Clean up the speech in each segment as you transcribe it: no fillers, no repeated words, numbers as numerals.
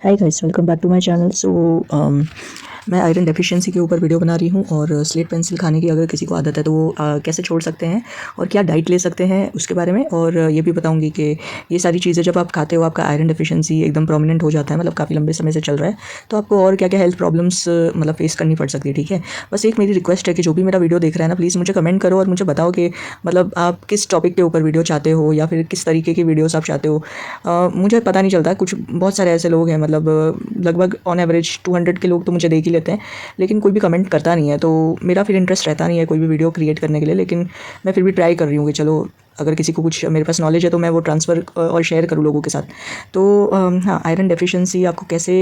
Hi guys, welcome back to my channel. मैं iron deficiency के ऊपर वीडियो बना रही हूँ और स्लेट पेंसिल खाने की अगर किसी को आदत है तो वो कैसे छोड़ सकते हैं और क्या डाइट ले सकते हैं उसके बारे में, और ये भी बताऊंगी कि ये सारी चीज़ें जब आप खाते हो आपका आयरन डेफिशिएंसी एकदम प्रोमिनेंट हो जाता है, मतलब काफ़ी लंबे समय से चल रहा है, तो आपको और क्या क्या हेल्थ प्रॉब्लम्स मतलब फेस करनी पड़ सकती है। ठीक है, बस एक मेरी रिक्वेस्ट है कि जो भी मेरा वीडियो देख रहा है ना, प्लीज़ मुझे कमेंट करो और मुझे बताओ कि मतलब आप किस टॉपिक के ऊपर वीडियो चाहते हो या फिर किस तरीके की वीडियोस आप चाहते हो। मुझे पता नहीं चलता, कुछ बहुत सारे ऐसे लोग हैं, मतलब लगभग ऑन एवरेज 200 के लोग तो मुझे देख ही लेते हैं, लेकिन कोई भी कमेंट करता नहीं है, तो मेरा फिर इंटरेस्ट रहता नहीं है कोई भी वीडियो क्रिएट करने के लिए। लेकिन मैं फिर भी ट्राई कर रही हूँ कि चलो अगर किसी को कुछ मेरे पास नॉलेज है तो मैं वो ट्रांसफ़र और शेयर करूँ लोगों के साथ। तो हाँ, आयरन डेफिशिएंसी आपको कैसे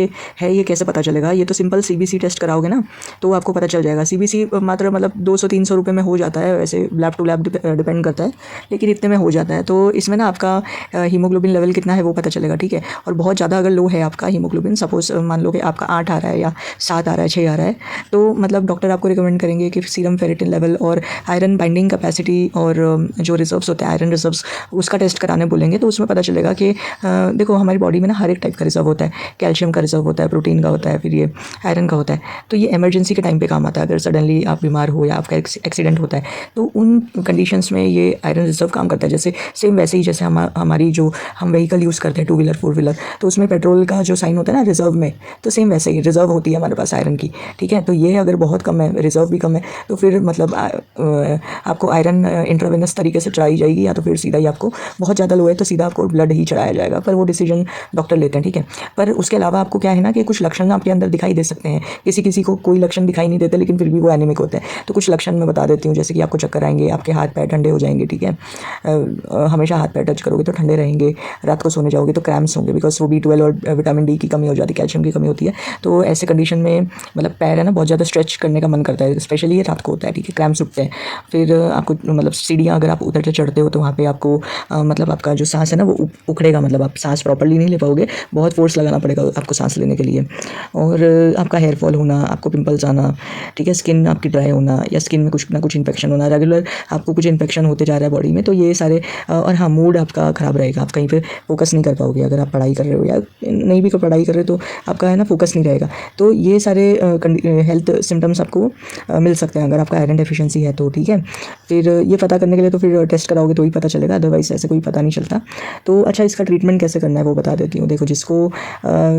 है, ये कैसे पता चलेगा? ये तो सिंपल सीबीसी टेस्ट कराओगे ना तो आपको पता चल जाएगा। सीबीसी मात्र मतलब 200-300 रुपये में हो जाता है, वैसे लैब टू लैब डिपेंड करता है, लेकिन इतने में हो जाता है। तो इसमें ना आपका हीमोग्लोबिन लेवल कितना है वो पता चलेगा। ठीक है, और बहुत ज़्यादा अगर लो है आपका हीमोग्लोबिन, सपोज मान लो कि आपका 8 आ रहा है या 7 आ रहा है, 6 आ रहा है, तो मतलब डॉक्टर आपको रिकमेंड करेंगे कि सीरम फेरेटिन लेवल और आयरन बाइंडिंग कैपेसिटी और जो रिजर्व्स होते हैं आयरन रिजर्व्स, उसका टेस्ट कराने बोलेंगे। तो उसमें पता चलेगा कि देखो हमारी बॉडी में ना हर एक टाइप का रिजर्व होता है, कैल्शियम का रिजर्व होता है, प्रोटीन का होता है, फिर ये आयरन का होता है। तो ये इमरजेंसी के टाइम पे काम आता है, अगर सडनली आप बीमार हो या आपका एक्सीडेंट होता है तो उन कंडीशंस में ये आयरन रिजर्व काम करता है। जैसे सेम वैसे ही जैसे हमारी जो हम व्हीकल यूज़ करते हैं, 2 व्हीलर 4 व्हीलर, तो उसमें पेट्रोल का जो साइन होता है ना रिजर्व में, तो सेम वैसे ही रिजर्व होती है हमारे पास आयरन की। ठीक है, तो ये अगर बहुत कम है, रिजर्व भी कम है, तो फिर मतलब आपको आयरन इंट्रावेनस तरीके से चढ़ाई जाएगी, या तो फिर सीधा ही आपको बहुत ज़्यादा लो है तो सीधा आपको ब्लड ही चढ़ाया जाएगा, पर वो डिसीजन डॉक्टर लेते हैं। ठीक है, पर उसके अलावा आपको क्या है ना कि कुछ लक्षण आपके अंदर दिखाई दे सकते हैं। किसी किसी को कोई लक्षण दिखाई नहीं देते लेकिन फिर भी वो एनीमिक होते हैं। तो कुछ लक्षण मैं बता देती हूँ, जैसे कि आपको चक्कर आएंगे, आपके हाथ पैर ठंडे हो जाएंगे। ठीक है, हमेशा हाथ पैर टच करोगे तो ठंडे रहेंगे, रात को सोने जाओगे तो क्रैम्प्स होंगे, बिकॉज वो B12 और विटामिन डी की कमी हो जाती है, कैल्शियम की कमी होती है। तो ऐसे कंडीशन में मतलब पैर है ना बहुत ज़्यादा स्ट्रेच करने का मन करता है, स्पेशली ये रात को होता है। ठीक है, क्रैम्प्स उठते हैं। फिर आपको मतलब सीढ़ियाँ अगर आप उतरते चढ़ते हो तो वहाँ पे आपको मतलब आपका जो सांस है ना वो उखड़ेगा, मतलब आप सांस प्रॉपर्ली नहीं ले पाओगे, बहुत फोर्स लगाना पड़ेगा आपको सांस लेने के लिए। और आपका हेयर फॉल होना, आपको पिंपल्स आना, ठीक है, स्किन आपकी ड्राई होना या स्किन में कुछ ना कुछ इन्फेक्शन होना, रेगुलर आपको कुछ इन्फेक्शन होते जा रहा है बॉडी में, तो ये सारे और हाँ, मूड आपका ख़राब रहेगा, आप कहीं पे फोकस नहीं कर पाओगे। अगर आप पढ़ाई कर रहे हो या नहीं भी पढ़ाई कर रहे हो तो आपका है ना फोकस नहीं रहेगा। तो ये सारे हेल्थ सिम्टम्स आपको मिल सकते हैं अगर आपका आयरन डेफिशिएंसी है तो। ठीक है, फिर ये पता करने के लिए तो फिर टेस्ट कराओगे तो ही पता चलेगा, अदरवाइज ऐसे कोई पता नहीं चलता। तो अच्छा, इसका ट्रीटमेंट कैसे करना है वो बता देती हूँ। देखो, जिसको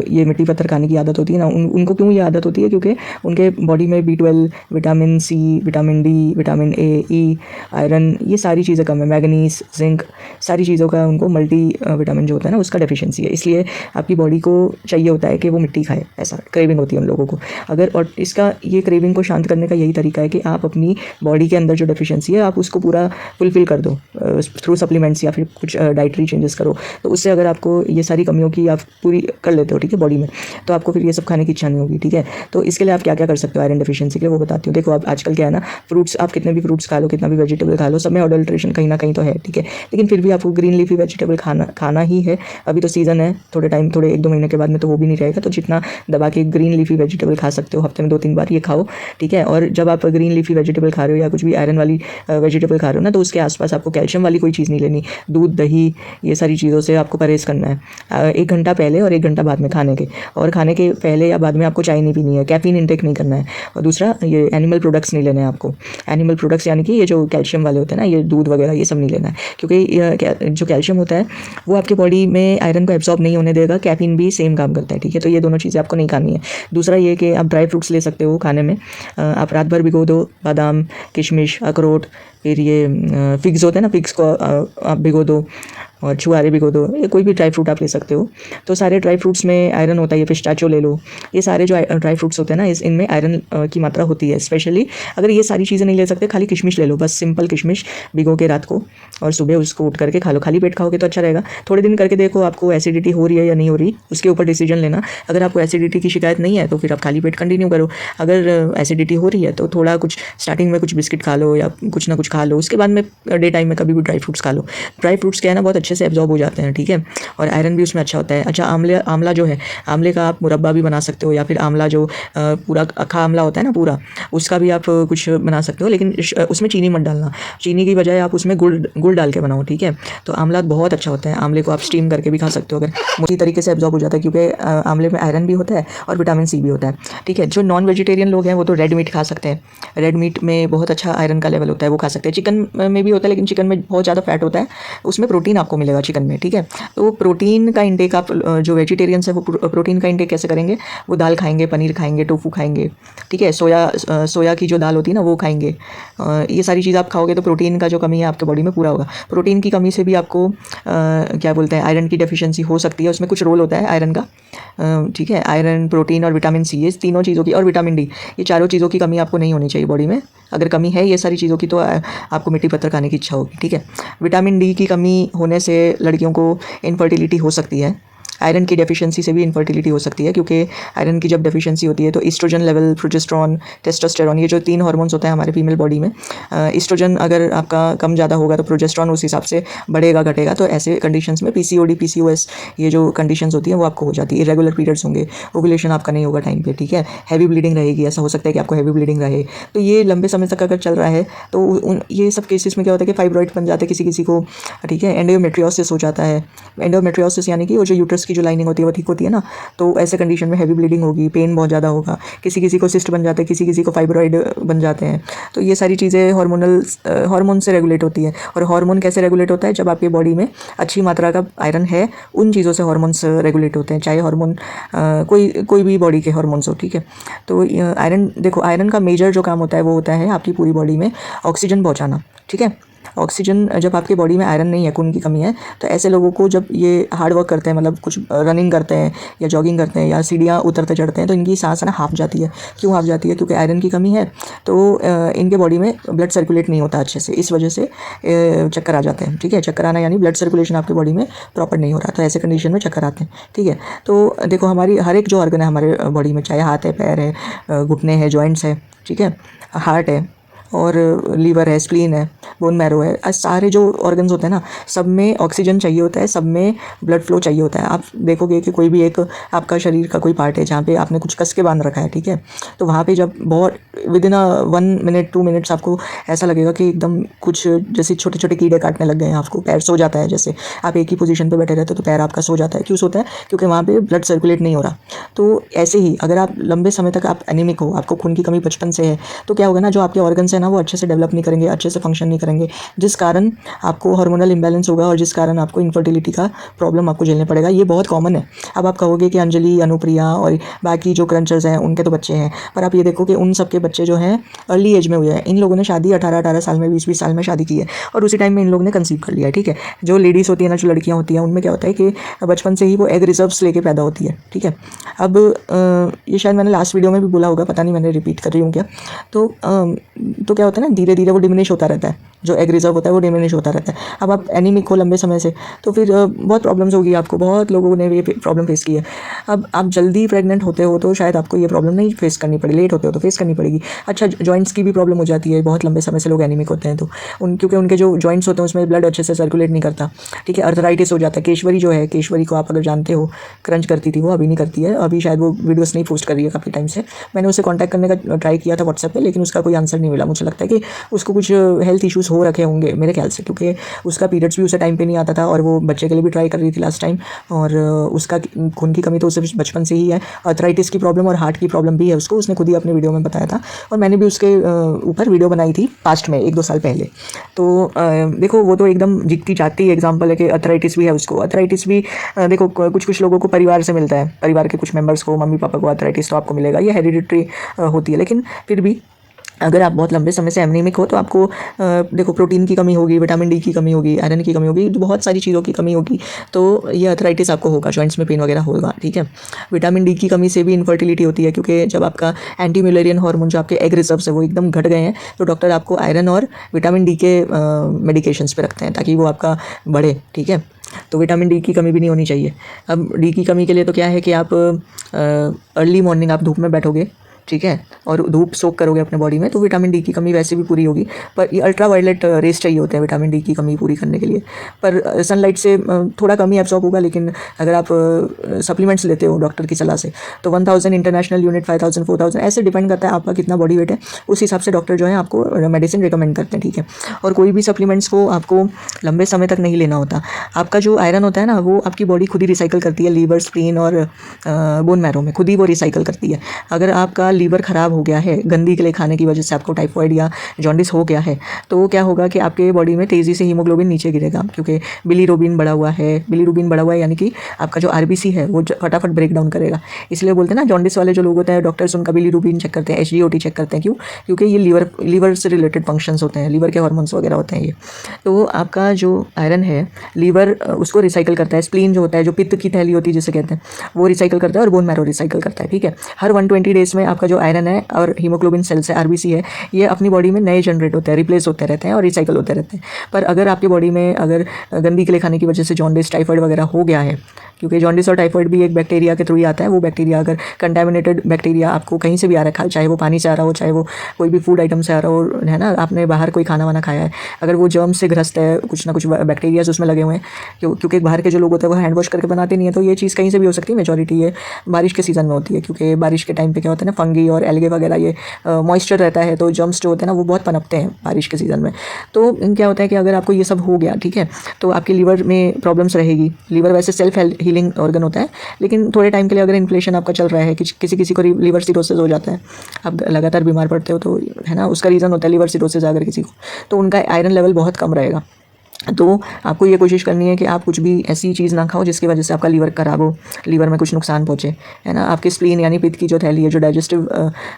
ये मिट्टी पत्थर खाने की आदत होती है ना, उनको क्यों ये आदत होती है? क्योंकि उनके बॉडी में B12, vitamin C, vitamin D, vitamin A, E, iron, ये सारी चीज़ें कम है, मैग्नीज, जिंक, सारी चीज़ों का उनको मल्टी विटामिन जो होता है ना उसका डेफिशिएंसी है। इसलिए आपकी बॉडी को चाहिए होता है कि वो मिट्टी खाए, ऐसा क्रेविंग होती है उन लोगों को। अगर और इसका ये क्रेविंग को शांत करने का यही तरीका है कि आप अपनी बॉडी के अंदर जो डेफिशिएंसी है आप उसको पूरा फुलफिल कर दो थ्रू सप्लीमेंट्स या फिर कुछ डाइटरी चेंजेस करो। तो उससे अगर आपको ये सारी कमियों की आप पूरी कर लेते हो, ठीक है, बॉडी में, तो आपको फिर ये सब खाने की इच्छा नहीं होगी। ठीक है, तो इसके लिए आप क्या क्या कर सकते हो आयरन डेफिशिएंसी के लिए वो बताती हूँ। देखो, आप आजकल क्या है ना, फ्रूट्स, आप कितने भी फ्रूट्स खा लो, कितना भी वेजिटेबल खा लो, सब में अडल्ट्रेशन कहीं ना कहीं तो है। ठीक है, लेकिन फिर भी आपको ग्रीन लीफी वेजिटेबल खाना ही है। अभी तो सीज़न है, थोड़े 1-2 महीने के बाद में तो वो भी नहीं रहेगा, तो जितना दबा के ग्रीन लीफी वेजिटेबल खा सकते हो, हफ्ते में 2-3 बार ये खाओ। ठीक है, और जब आप ग्रीन लीफी वेजिटेबल खा रहे हो या कुछ भी आयरन वाली वेजिटेबल खा रहे हो ना, तो उसके आसपास आपको कैल्शियम वाली कोई चीज़ नहीं लेनी। दूध, दही, ये सारी चीज़ों से आपको परहेज़ करना है 1 घंटा पहले और 1 घंटा बाद में खाने के। और खाने के पहले या बाद में आपको चाय नहीं पीनी है, कैफीन इंटेक नहीं करना है। और दूसरा, ये एनिमल प्रोडक्ट्स नहीं लेने हैं आपको। एनिमल प्रोडक्ट्स यानी कि ये जो कैल्शियम वाले होते हैं ना, ये दूध वगैरह, ये सब नहीं लेना है, क्योंकि जो कैल्शियम होता है वो आपकी बॉडी में आयरन को एब्जॉर्ब नहीं होने देगा। कैफीन भी सेम काम करता है। ठीक है, तो ये दोनों चीज़ें आपको नहीं खानी है। दूसरा ये कि आप ड्राई फ्रूट्स ले सकते हो खाने में। आप रात भर भिगो दो बादाम, किशमिश, अखरोट, फिर ये फिग्स होते हैं ना, फिग्स को आप भिगो दो, और छुआरे भिगो दो, ये कोई भी ड्राई फ्रूट आप ले सकते हो। तो सारे ड्राई फ्रूट्स में आयरन होता है। ये पिस्ताचियो ले लो, ये सारे जो ड्राई फ्रूट्स होते हैं ना, इनमें आयरन की मात्रा होती है। स्पेशली अगर ये सारी चीज़ें नहीं ले सकते, खाली किशमिश ले लो, बस सिंपल किशमिश भिगो के रात को, और सुबह उसको उठ करके खा लो। खाली पेट खाओगे तो अच्छा रहेगा। थोड़े दिन करके देखो आपको एसिडिटी हो रही है या नहीं हो रही, उसके ऊपर डिसीजन लेना। अगर आपको एसिडिटी की शिकायत नहीं है तो फिर आप खाली पेट कंटिन्यू करो। अगर एसिडिटी हो रही है तो थोड़ा कुछ स्टार्टिंग में कुछ बिस्किट खा लो या कुछ ना कुछ खा लो, उसके बाद में डे टाइम में कभी भी ड्राई फ्रूट्स खा लो। ड्राई फ्रूट्स क्या है ना, बहुत अच्छे अच्छे से एब्जॉर्ब हो जाते हैं, ठीक है। और आयरन भी उसमें अच्छा होता है। अच्छा, आंवला जो है, आंवले का आप मुरब्बा भी बना सकते हो, या फिर आंवला जो पूरा अक्खा आंवला होता है ना पूरा, उसका भी आप कुछ बना सकते हो, लेकिन उसमें चीनी मत डालना। चीनी की बजाय आप उसमें गुड़ डाल के बनाओ, ठीक है। तो आंवला बहुत अच्छा होता है। आंवले को आप स्टीम करके भी खा सकते हो, अगर उसी तरीके से एब्जॉर्ब हो जाता है, क्योंकि आंवले में आयरन भी होता है और विटामिन सी भी होता है, ठीक है। जो नॉन वेजिटेरियन लोग हैं वो तो रेड मीट खा सकते हैं। रेड मीट में बहुत अच्छा आयरन का लेवल होता है, वो खा सकते हैं। चिकन में भी होता है, लेकिन चिकन में बहुत ज़्यादा फैट होता है, उसमें प्रोटीन आपको मिलेगा चिकन में, ठीक है। तो प्रोटीन का इंटेक आप जो वेजिटेरियंस है वो प्रोटीन का इंटेक कैसे करेंगे? वो दाल खाएंगे, पनीर खाएंगे, टोफू खाएंगे, ठीक है। सोया की जो दाल होती है ना वो खाएंगे। ये सारी चीज़ आप खाओगे तो प्रोटीन का जो कमी है आपके बॉडी में पूरा होगा। प्रोटीन की कमी से भी आपको क्या बोलते हैं, आयरन की डेफिशिएंसी हो सकती है। उसमें कुछ रोल होता है आयरन का, ठीक है। आयरन, प्रोटीन और विटामिन सी, ये तीनों चीज़ों की, और विटामिन डी, ये चारों चीज़ों की कमी आपको नहीं होनी चाहिए बॉडी में। अगर कमी है ये सारी चीज़ों की तो आपको मिट्टी पत्थर खाने की इच्छा होगी, ठीक है। विटामिन डी की कमी होने से लड़कियों को इनफर्टिलिटी हो सकती है। आयरन की डेफिशिएंसी से भी इनफर्टिलिटी हो सकती है, क्योंकि आयरन की जब डेफिशिएंसी होती है तो ईस्ट्रोजन लेवल, प्रोजेस्टेरॉन, टेस्टोस्टेरॉन, ये जो 3 हार्मोन्स होते हैं हमारे फीमेल बॉडी में, ईस्ट्रोजन अगर आपका कम ज़्यादा होगा तो प्रोजेस्टेरॉन उस हिसाब से बढ़ेगा घटेगा। तो ऐसे कंडीशंस में पीसीओडी, पीसीओएस, ये जो कंडीशंस होती हैं वो आपको हो जाती है। इरेगुलर पीरियड्स होंगे, ओव्यूलेशन आपका नहीं होगा टाइम पे, ठीक है। हैवी ब्लीडिंग रहेगी, ऐसा हो सकता है कि आपको हैवी ब्लीडिंग रहे। तो ये लंबे समय तक अगर चल रहा है तो ये सब केसेस में क्या होता है कि फाइब्रॉइड बन जाते हैं किसी किसी को, ठीक है। एंडोमेट्रियोसिस हो जाता है। एंडोमेट्रियोसिस यानी कि वो जो यूट्रस की जो लाइनिंग होती है वो ठीक होती है ना, तो ऐसे कंडीशन में हैवी ब्लीडिंग होगी, पेन बहुत ज़्यादा होगा। किसी किसी को सिस्ट बन जाते हैं, किसी किसी को फाइब्रॉइड बन जाते हैं। तो ये सारी चीज़ें हार्मोन से रेगुलेट होती है। और हार्मोन कैसे रेगुलेट होता है? जब आपकी बॉडी में अच्छी मात्रा का आयरन है, उन चीज़ों से हार्मोन्स रेगुलेट होते हैं, चाहे हार्मोन कोई भी बॉडी के हार्मोन्स हो, ठीक है। तो आयरन, देखो, आयरन का मेजर जो काम होता है वो होता है आपकी पूरी बॉडी में ऑक्सीजन पहुँचाना, ठीक है। ऑक्सीजन, जब आपकी बॉडी में आयरन नहीं है, खून की कमी है, तो ऐसे लोगों को जब ये हार्ड वर्क करते हैं, मतलब कुछ रनिंग करते हैं या जॉगिंग करते हैं या सीढ़ियाँ उतरते चढ़ते हैं, तो इनकी सांस ना हाफ जाती है। क्यों हाफ जाती है? क्योंकि आयरन की कमी है, तो इनके बॉडी में ब्लड सर्कुलेट नहीं होता अच्छे से, इस वजह से चक्कर आ जाते हैं, ठीक है। चक्कर आना यानी ब्लड सर्कुलेशन आपकी बॉडी में प्रॉपर नहीं हो रहा, तो ऐसे कंडीशन में चक्कर आते हैं, ठीक है। तो देखो, हमारी हर एक जो ऑर्गन है हमारे बॉडी में, चाहे हाथ है, पैर है, घुटने हैं, जॉइंट्स है, ठीक है, हार्ट है, और लीवर है, स्प्लीन है, बोन मैरो है, सारे जो ऑर्गन्स होते हैं ना, सब में ऑक्सीजन चाहिए होता है, सब में ब्लड फ्लो चाहिए होता है। आप देखोगे कि कोई भी एक आपका शरीर का कोई पार्ट है जहाँ पे आपने कुछ कस के बांध रखा है, ठीक है, तो वहाँ पे जब बहुत विदिन 1 मिनट 2 मिनट्स आपको ऐसा लगेगा कि एकदम कुछ जैसे छोटे छोटे कीड़े काटने लग गए हैं आपको। पैर सो जाता है, जैसे आप एक ही पोजीशन पे बैठे रहते हो तो पैर आपका सो जाता है। क्यों सोता है? क्योंकि वहाँ पे ब्लड सर्कुलेट नहीं हो रहा। तो ऐसे ही अगर आप लंबे समय तक आप एनीमिक हो, आपको खून की कमी बचपन से है, तो क्या होगा ना, जो आपके ऑर्गन्स हैं ना वो अच्छे से डेवलप नहीं करेंगे, अच्छे से फंक्शन नहीं करेंगे, जिस कारण आपको हार्मोनल इंबैलेंस होगा और जिस कारण आपको इनफर्टिलिटी का प्रॉब्लम आपको झेलने पड़ेगा। ये बहुत कॉमन है। अब आप कहोगे कि अंजलि, अनुप्रिया और बाकी जो क्रंचर्स हैं उनके तो बच्चे हैं, पर आप ये देखो कि उन सबके बच्चे जो हैं अर्ली एज में हुए हैं। इन लोगों ने शादी 18-18 साल में, 20-20 साल में शादी की है, और उसी टाइम में इन लोगों ने कंसीव कर लिया है, ठीक है। जो लेडीज़ होती है ना, जो लड़कियाँ होती हैं, उनमें क्या होता है कि बचपन से ही वो एग रिजर्व्स लेके पैदा होती है, ठीक है। अब ये शायद मैंने लास्ट वीडियो में भी बोला होगा, पता नहीं मैंने रिपीट कर रही हूँ क्या। तो क्या होता है ना, धीरे धीरे वो डिमिनिश होता रहता है, जो एग रिजर्व होता है वो डिमिनिश होता रहता है। अब आप एनीमिक हो लंबे समय से, तो फिर बहुत प्रॉब्लम्स होगी आपको। बहुत लोगों ने ये प्रॉब्लम फेस की है। अब आप जल्दी प्रेग्नेंट होते हो तो शायद आपको ये प्रॉब्लम नहीं फेस करनी पड़े, लेट होते हो तो फेस करनी पड़ेगी। अच्छा, जॉइंट्स की भी प्रॉब्लम हो जाती है, बहुत लंबे समय से लोग एनीमिक होते हैं तो क्योंकि उनके जो जॉइंट्स होते हैं उसमें ब्लड अच्छे से सर्कुलेट नहीं करता, ठीक है। अर्थराइटिस हो जाता है। केशवरी जो है, केशवरी को आप अगर जानते हो, क्रंच करती थी, वो अभी नहीं करती है, अभी शायद वो वीडियोस नहीं पोस्ट कर रही है काफ़ी टाइम से। मैंने उससे कॉन्टैक्ट करने का ट्राई किया था व्हाट्सएप पे, लेकिन उसका कोई आंसर नहीं मिला। मुझे लगता है कि उसको कुछ हेल्थ इश्यूज़ हो रखे होंगे मेरे ख्याल से, क्योंकि उसका पीरियड्स भी उसे टाइम पे नहीं आता था, और वो बच्चे के लिए भी ट्राई कर रही थी लास्ट टाइम, और उसका खून की कमी तो उसे बचपन से ही है। अर्थराइटिस की प्रॉब्लम और हार्ट की प्रॉब्लम भी है उसको, उसने खुद ही अपने वीडियो में बताया था, और मैंने भी उसके ऊपर वीडियो बनाई थी पास्ट में 1-2 साल पहले। तो देखो, वो तो एकदम जीतती जाती एग्जाम्पल है कि अर्थराइटिस भी है उसको। अर्थराइटिस भी देखो, कुछ लोगों को परिवार से मिलता है, परिवार के कुछ मेंबर्स को, मम्मी पापा को अर्थराइटिस तो आपको मिलेगा, ये हेरिडिटरी होती है। लेकिन फिर भी अगर आप बहुत लंबे समय से एनीमिक हो तो आपको देखो, प्रोटीन की कमी होगी, विटामिन डी की कमी होगी, आयरन की कमी होगी, बहुत सारी चीज़ों की कमी होगी, तो ये अर्थराइटिस आपको होगा, जॉइंट्स में पेन वगैरह होगा, ठीक है। विटामिन डी की कमी से भी इनफर्टिलिटी होती है, क्योंकि जब आपका एंटी म्यूलेरियन हार्मोन, जो आपके एग रिजर्व्स है, वो एकदम घट गए हैं, तो डॉक्टर आपको आयरन और विटामिन डी के मेडिकेशंस पे रखते हैं ताकि वो आपका बढ़े, ठीक है। तो विटामिन डी की कमी भी नहीं होनी चाहिए। अब डी की कमी के लिए तो क्या है कि आप अर्ली मॉर्निंग आप धूप में बैठोगे, ठीक है, और धूप सोक करोगे अपने बॉडी में तो विटामिन डी की कमी वैसे भी पूरी होगी। पर ये अल्ट्रा वायलेट रेस चाहिए होते हैं विटामिन डी की कमी पूरी करने के लिए। पर सनलाइट से थोड़ा कम ही एब्जॉर्ब होगा, लेकिन अगर आप सप्लीमेंट्स लेते हो डॉक्टर की सलाह से तो 1000 इंटरनेशनल यूनिट, 5000, 4000 ऐसे डिपेंड करता है आपका कितना बॉडी वेट है, उस हिसाब से डॉक्टर जो है आपको मेडिसिन रिकमेंड करते हैं, ठीक है। और कोई भी सप्लीमेंट्स को आपको लंबे समय तक नहीं लेना होता। आपका जो आयरन होता है ना, वो आपकी बॉडी खुद ही रिसाइकिल करती है, लीवर, स्प्लीन और बोन मैरो में खुद ही वो रिसाइकिल करती है। अगर आपका लीवर ख़राब हो गया है गंदी के लिए खाने की वजह से, आपको टाइफॉइड या जॉन्डिस हो गया है, तो क्या होगा कि आपके बॉडी में तेज़ी से हीमोग्लोबिन नीचे गिरेगा, क्योंकि बिलीरुबिन बढ़ा हुआ है। बिलीरुबिन बढ़ा हुआ है यानी कि आपका जो आरबीसी है वो फटाफट ब्रेक डाउन करेगा। इसलिए बोलते हैं ना, जॉन्डिस वाले जो लोग होते हैं डॉक्टर्स उनका बिलीरुबिन चेक करते हैं, एचडीओटी चेक करते हैं। क्यों? क्योंकि ये लीवर से रिलेटेड फंक्शंस होते हैं, लीवर के हार्मोन्स वगैरह होते हैं ये। तो आपका जो आयरन है, लीवर उसको रिसाइकिल करता है। स्प्लीन जो होता है, जो पित्त की थैली होती है जिसे कहते हैं, वो रिसाइकिल करता है, और बोन मैरो रिसाइकिल करता है, ठीक है। हर 120 डेज में आपका जो आयरन है और हीमोग्लोबिन सेल्स है, आरबीसी है, ये अपनी बॉडी में नए जनरेट होते हैं, रिप्लेस होते रहते हैं और रिसाइकिल होते रहते हैं। पर अगर आपकी बॉडी में अगर गंदी के लिए खाने की वजह से जॉन्डिस, टाइफाइड वगैरह हो गया है, क्योंकि जॉन्डिस और टाइफाइड भी एक बैक्टीरिया के थ्रू ही आता है, वो बैक्टीरिया अगर कंटेमिनेटेड बैक्टीरिया आपको कहीं से भी आ रहा है, चाहे वो पानी से आ रहा हो, चाहे वो कोई भी फूड आइटम से आ रहा हो, है ना, आपने बाहर कोई खाना वाना खाया है, अगर वो जर्म से ग्रस्त है, कुछ ना कुछ बैक्टीरियाज उसमें लगे हुए हैं, क्योंकि बाहर के जो लोग होते हैं वो हैंड वॉश करके बनाते नहीं है, तो ये चीज़ कहीं से भी हो सकती है। मेजॉरिटी ये बारिश के सीज़न में होती है, क्योंकि बारिश के टाइम पे क्या होता है ना, फंगी और एल्गे वगैरह, ये मॉइस्चर रहता है, तो जर्म्स जो होते हैं ना वो बहुत पनपते हैं बारिश के सीज़न में। तो क्या होता है कि अगर आपको ये सब हो गया, ठीक है, तो आपके लीवर में प्रॉब्लम्स रहेगी। लीवर वैसे सेल्फ हीलिंग ऑर्गन होता है, लेकिन थोड़े टाइम के लिए अगर इन्फ्लेशन आपका चल रहा है, किसी को लीवर सिरोसिस हो जाता है, आप लगातार बीमार पड़ते हो, तो है ना, उसका रीज़न होता है लीवर सिरोसिस। अगर किसी को, तो उनका आयरन लेवल बहुत कम रहेगा। तो आपको ये कोशिश करनी है कि आप कुछ भी ऐसी चीज़ ना खाओ जिसकी वजह से आपका लीवर खराब हो, लीवर में कुछ नुकसान पहुँचे, है ना। आपके स्प्लीन यानी पित्त की जो थैली है, जो डाइजेस्टिव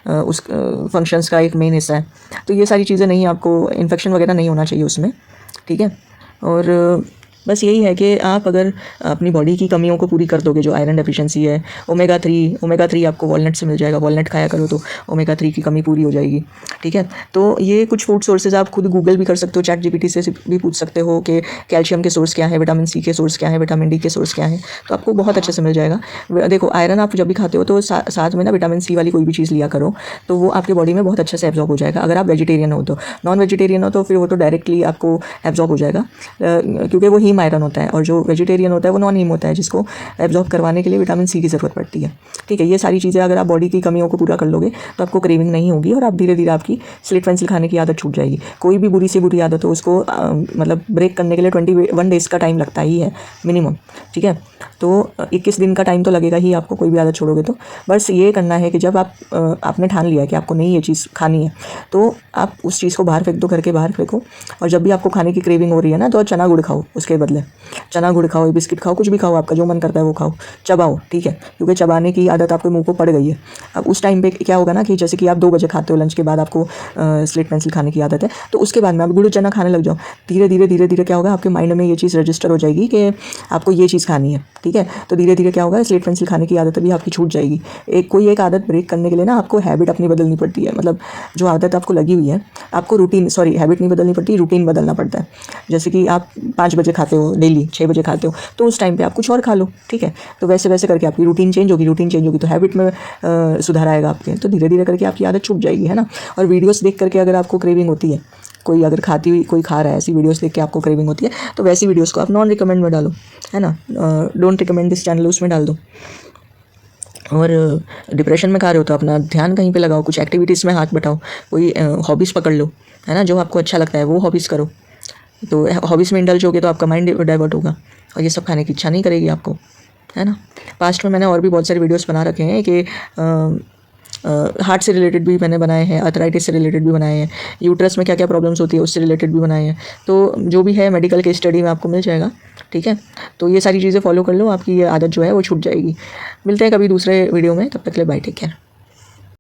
उस फंक्शंस का एक मेन हिस्सा है, तो ये सारी चीज़ें नहीं, आपको इन्फेक्शन वगैरह नहीं होना चाहिए उसमें, ठीक है। और बस यही है कि आप अगर अपनी बॉडी की कमियों को पूरी कर दोगे, जो आयरन डेफिशिएंसी है, ओमेगा 3 आपको वॉलनट से मिल जाएगा, वॉलनट खाया करो तो ओमेगा 3 की कमी पूरी हो जाएगी, ठीक है। तो ये कुछ फूड सोर्सेज आप खुद गूगल भी कर सकते हो, चैट जीपीटी से भी पूछ सकते हो कि कैल्शियम के सोर्स क्या है, विटामिन सी के सोर्स क्या है, विटामिन डी के सोर्स क्या है, तो आपको बहुत अच्छे से मिल जाएगा। देखो, आयरन आप जब भी खाते हो तो साथ में ना विटामिन सी वाली कोई भी चीज़ लिया करो, तो वो आपके बॉडी में बहुत अच्छे से एब्जॉर्ब हो जाएगा। अगर आप वेजिटेरियन हो तो, नॉन वेजिटेरियन हो तो फिर वो तो डायरेक्टली आपको एब्जॉर्ब हो जाएगा, क्योंकि वो हीम आयरन होता है, और जो वेजिटेरियन होता है वो नॉन हीम होता है, जिसको एब्जॉर्ब करवाने के लिए विटामिन सी की ज़रूरत पड़ती है, ठीक है। ये सारी चीज़ें अगर आप बॉडी की कमियों को पूरा कर लोगे तो आपको क्रेविंग नहीं होगी, और आप धीरे धीरे आपकी स्लिट पेंसिल खाने की आदत छूट जाएगी। कोई भी बुरी से बुरी आदत हो, उसको मतलब ब्रेक करने के लिए 21 डेज़ का टाइम लगता ही है मिनिमम, ठीक है। तो 21 दिन का टाइम तो लगेगा ही आपको, कोई भी आदत छोड़ोगे तो। बस ये करना है कि जब आपने ठान लिया कि आपको नहीं ये चीज़ खानी है, तो आप उस चीज़ को बाहर फेंक दो, करके बाहर फेंको। और जब भी आपको खाने की क्रेविंग हो रही है ना, तो चना गुड़ खाओ, उसके बदले चना गुड़ खाओ, बिस्किट खाओ, कुछ भी खाओ, आपका जो मन करता है वो खाओ, चबाओ, ठीक है, क्योंकि चबाने की आदत आपके मुंह को पड़ गई है। अब उस टाइम पे क्या होगा ना, कि जैसे कि आप 2 बजे खाते हो, लंच के बाद आपको स्लिट पेंसिल खाने की आदत है, तो उसके बाद में आप गुड़ चना खाने लग जाओ। धीरे धीरे क्या होगा, आपके माइंड में ये चीज़ रजिस्टर हो जाएगी कि आपको ये चीज़ खानी है, ठीक है। तो धीरे धीरे क्या होगा, स्लिट पेंसिल खाने की आदत भी आपकी छूट जाएगी। कोई एक आदत ब्रेक करने के लिए ना आपको हैबिट अपनी बदलनी पड़ती है, मतलब जो आदत आपको लगी हुई है, आपको हैबिट नहीं बदलनी पड़ती, रूटीन बदलना पड़ता है। जैसे कि आप 5 बजे खाते हो डेली, 6 बजे खाते हो, तो उस टाइम पे आप कुछ और खा लो, ठीक है। तो वैसे वैसे करके आपकी रूटीन चेंज होगी, तो हैबिट में सुधार आएगा आपके, तो धीरे धीरे करके आपकी आदत छूट जाएगी, है ना। और वीडियोस देख करके अगर आपको क्रेविंग होती है, कोई अगर कोई खा रहा है, ऐसी वीडियोस देख के आपको क्रेविंग होती है, तो वैसी वीडियोस को आप नॉन रिकमेंड में डालो, है ना, डोंट रिकमेंड दिस चैनल उसमें डाल दो। और डिप्रेशन में खा रहे हो तो अपना ध्यान कहीं पे लगाओ, कुछ एक्टिविटीज़ में हाथ बटाओ, कोई हॉबीज़ पकड़ लो, है ना, जो आपको अच्छा लगता है वो हॉबीज़ करो। तो हॉबीज़ में इंडल्ज होगे तो आपका माइंड डाइवर्ट होगा, और ये सब खाने की इच्छा नहीं करेगी आपको, है ना। पास्ट में मैंने और भी बहुत सारे वीडियोस बना रखे हैं कि हार्ट से रिलेटेड भी मैंने बनाए हैं, अर्थराइटिस से रिलेटेड भी बनाए हैं, यूट्रस में क्या क्या प्रॉब्लम्स होती है उससे रिलेटेड भी बनाए हैं। तो जो भी है मेडिकल के स्टडी में आपको मिल जाएगा, ठीक है। तो ये सारी चीज़ें फॉलो कर लो, आपकी ये आदत जो है वो छूट जाएगी। मिलते हैं कभी दूसरे वीडियो में, तब तक के लिए बाय, टेक केयर।